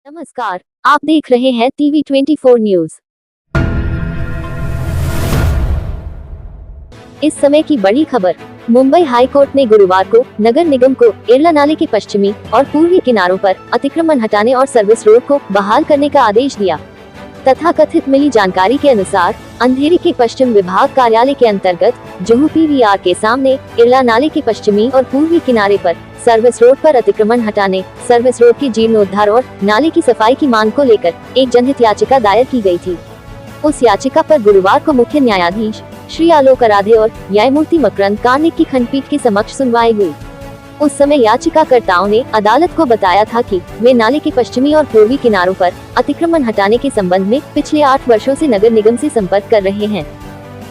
नमस्कार, आप देख रहे हैं टीवी 24 न्यूज। इस समय की बड़ी खबर। मुंबई हाई कोर्ट ने गुरुवार को नगर निगम को इरला नाले के पश्चिमी और पूर्वी किनारों पर अतिक्रमण हटाने और सर्विस रोड को बहाल करने का आदेश दिया। तथाकथित मिली जानकारी के अनुसार अंधेरी के पश्चिम विभाग कार्यालय के अंतर्गत जुहू PVR के सामने इरला नाले के पश्चिमी और पूर्वी किनारे पर सर्विस रोड पर अतिक्रमण हटाने, सर्विस रोड की जीर्णोद्धार और नाले की सफाई की मांग को लेकर एक जनहित याचिका दायर की गई थी। उस याचिका पर गुरुवार को मुख्य न्यायाधीश श्री आलोक आराधे और न्यायमूर्ति मकरंद कार्णिक की खंडपीठ के समक्ष सुनवाई हुई। उस समय याचिकाकर्ताओं ने अदालत को बताया था कि वे नाले के पश्चिमी और पूर्वी किनारों पर अतिक्रमण हटाने के संबंध में पिछले 8 वर्षों से नगर निगम से संपर्क कर रहे हैं।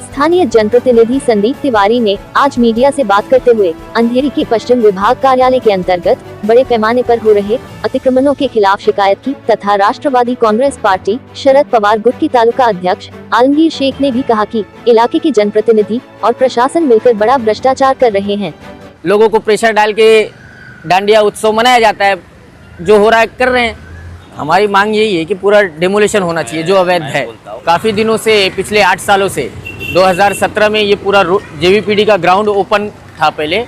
स्थानीय जनप्रतिनिधि संदीप तिवारी ने आज मीडिया से बात करते हुए अंधेरी के पश्चिम विभाग कार्यालय के अंतर्गत बड़े पैमाने पर हो रहे अतिक्रमणों के खिलाफ शिकायत की तथा राष्ट्रवादी कांग्रेस पार्टी शरद पवार गुट की तालुका अध्यक्ष आलमगीर शेख ने भी कहा कि इलाके के जनप्रतिनिधि और प्रशासन मिलकर बड़ा भ्रष्टाचार कर रहे हैं। लोगों को प्रेशर डाल के डांडिया उत्सव मनाया जाता है, जो हो रहा है कर रहे हैं। हमारी मांग यही है कि पूरा डेमोलिशन होना चाहिए जो अवैध है। काफ़ी दिनों से, पिछले 8 सालों से 2017 में ये पूरा JVPD का ग्राउंड ओपन था पहले,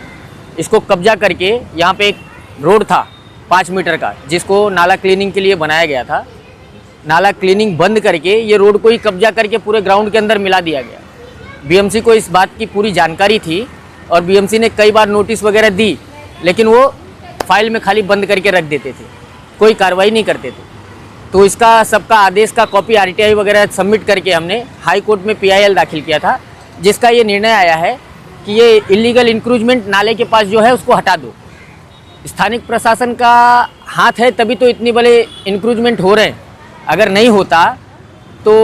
इसको कब्जा करके यहाँ पे एक रोड था 5 मीटर का, जिसको नाला क्लीनिंग के लिए बनाया गया था। नाला क्लीनिंग बंद करके ये रोड को ही कब्जा करके पूरे ग्राउंड के अंदर मिला दिया गया। BMC को इस बात की पूरी जानकारी थी और BMC ने कई बार नोटिस वगैरह दी, लेकिन वो फाइल में खाली बंद करके रख देते थे, कोई कार्रवाई नहीं करते थे। तो इसका सबका आदेश का कॉपी RTI वगैरह सबमिट करके हमने हाई कोर्ट में PIL दाखिल किया था, जिसका ये निर्णय आया है कि ये इलीगल इंक्रूजमेंट नाले के पास जो है उसको हटा दो। स्थानिक प्रशासन का हाथ है तभी तो इतनी बड़े इंक्रूजमेंट हो रहे हैं। अगर नहीं होता तो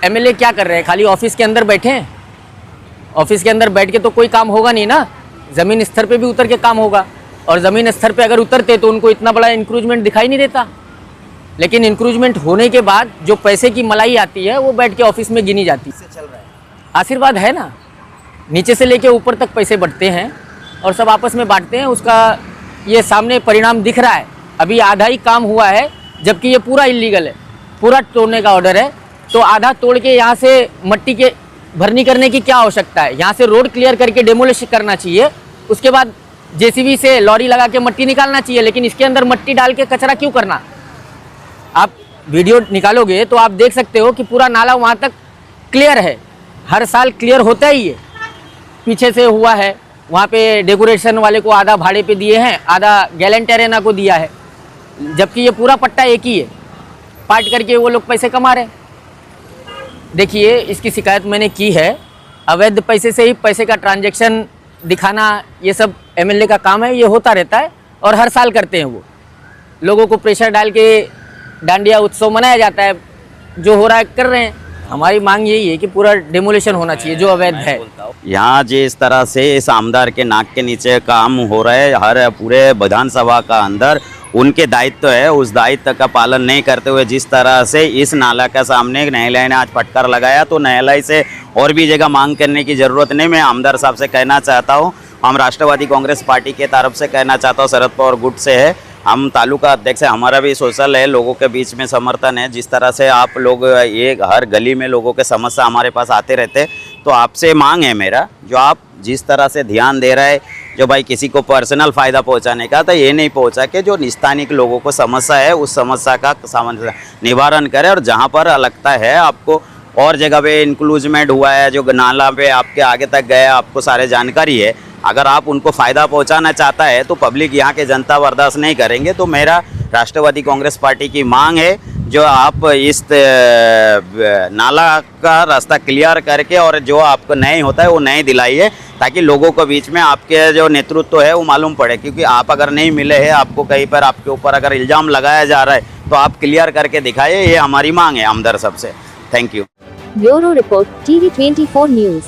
MLA क्या कर रहे हैं, खाली ऑफिस के अंदर बैठे हैं। ऑफिस के अंदर बैठ के तो कोई काम होगा नहीं ना, ज़मीन स्तर पे भी उतर के काम होगा। और ज़मीन स्तर पे अगर उतरते तो उनको इतना बड़ा इंक्रूजमेंट दिखाई नहीं देता। लेकिन इंक्रूजमेंट होने के बाद जो पैसे की मलाई आती है वो बैठ के ऑफिस में गिनी जाती है। चल रहा है, आशीर्वाद है ना, नीचे से लेके ऊपर तक पैसे बढ़ते हैं और सब आपस में बांटते हैं। उसका ये सामने परिणाम दिख रहा है। अभी आधा ही काम हुआ है, जबकि ये पूरा इलीगल है, पूरा तोड़ने का ऑर्डर है। तो आधा तोड़ के यहाँ से मट्टी के भरनी करने की क्या आवश्यकता है? यहाँ से रोड क्लियर करके डेमोलिश करना चाहिए, उसके बाद JCB से लॉरी लगा के मट्टी निकालना चाहिए। लेकिन इसके अंदर मट्टी डाल के कचरा क्यों करना? आप वीडियो निकालोगे तो आप देख सकते हो कि पूरा नाला वहाँ तक क्लियर है, हर साल क्लियर होता ही है। पीछे से हुआ है, वहाँ पे डेकोरेशन वाले को आधा भाड़े पे दिए हैं, आधा गैलेंट एरेना को दिया है, जबकि ये पूरा पट्टा एक ही है। पार्ट करके वो लोग पैसे कमा रहे हैं। देखिए, इसकी शिकायत मैंने की है। अवैध पैसे से ही पैसे का ट्रांजैक्शन दिखाना, ये सब MLA का काम है, ये होता रहता है और हर साल करते हैं। वो लोगों को प्रेशर डाल के डांडिया उत्सव मनाया जाता है, जो हो रहा है कर रहे हैं। हमारी मांग यही है कि पूरा डेमोलिशन होना चाहिए जो अवैध है। यहाँ जिस तरह से इस आमदार के नाक के नीचे काम हो रहा है, हर पूरे विधानसभा का अंदर उनके दायित्व है, उस दायित्व का पालन नहीं करते हुए जिस तरह से इस नाला के सामने न्यायालय ने आज फटकार लगाया, तो न्यायालय से और भी जगह मांग करने की ज़रूरत नहीं। मैं आमदार साहब से कहना चाहता हूँ, हम राष्ट्रवादी कांग्रेस पार्टी के तरफ से कहना चाहता हूँ, शरद पवार गुट से है, हम तालुका अध्यक्ष है, हमारा भी सोशल है, लोगों के बीच में समर्थन है। जिस तरह से आप लोग ये हर गली में लोगों के समस्या हमारे पास आते रहते, तो आपसे मांग है मेरा, जो आप जिस तरह से ध्यान दे रहे हैं, जो भाई किसी को पर्सनल फ़ायदा पहुंचाने का, तो ये नहीं पहुंचा कि जो स्थानिक लोगों को समस्या है उस समस्या का निवारण करें। और जहां पर लगता है आपको और जगह पे इंक्लूजमेंट हुआ है, जो नाला पे आपके आगे तक गया, आपको सारे जानकारी है, अगर आप उनको फ़ायदा पहुंचाना चाहता है तो पब्लिक यहाँ के जनता बर्दाश्त नहीं करेंगे। तो मेरा राष्ट्रवादी कांग्रेस पार्टी की मांग है, जो आप इस नाला का रास्ता क्लियर करके और जो आपको नहीं होता है वो नहीं दिलाइए, ताकि लोगों के बीच में आपके जो नेतृत्व है वो मालूम पड़े। क्योंकि आप अगर नहीं मिले हैं, आपको कहीं पर आपके ऊपर अगर इल्ज़ाम लगाया जा रहा है, तो आप क्लियर करके दिखाइए। ये हमारी मांग है आमदार साहब से। Thank you. Bureau report, TV 24 news.